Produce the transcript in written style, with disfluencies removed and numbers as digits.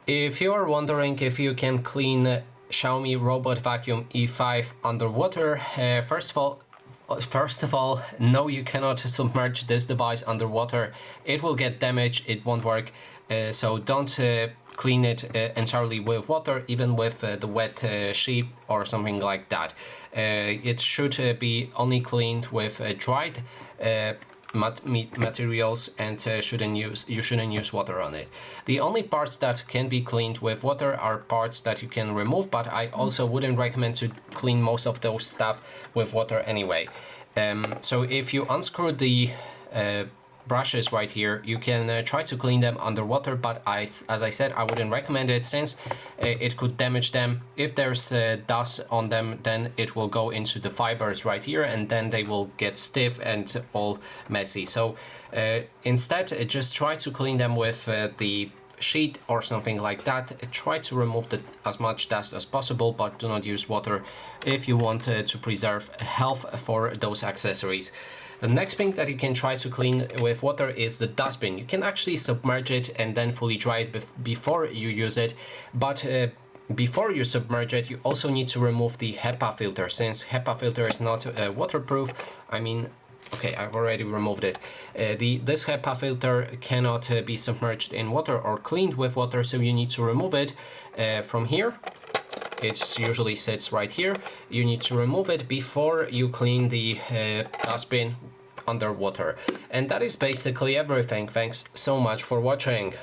If you are wondering if you can clean Xiaomi Robot Vacuum E5 underwater, first of all, no, you cannot submerge this device underwater. It will get damaged, it won't work, so don't clean it entirely with water, even with the wet sheet or something like that. It should be only cleaned with dried materials, and you shouldn't use water on it. The only parts that can be cleaned with water are parts that you can remove, but I also wouldn't recommend to clean most of those stuff with water anyway. So if you unscrew the brushes right here, you can try to clean them underwater, but as I said, I wouldn't recommend it, since it could damage them. If there's dust on them, then it will go into the fibers right here, and then they will get stiff and all messy. So instead, just try to clean them with the sheet or something like that. Try to remove as much dust as possible, but do not use water if you want to preserve health for those accessories. The next thing that you can try to clean with water is the dustbin. You can actually submerge it and then fully dry it before you use it, but before you submerge it, you also need to remove the HEPA filter, since HEPA filter is not waterproof. I mean, okay, I've already removed it. This HEPA filter cannot be submerged in water or cleaned with water, so you need to remove it from here. It usually sits right here. You need to remove it before you clean the dustbin underwater. And that is basically everything. Thanks so much for watching.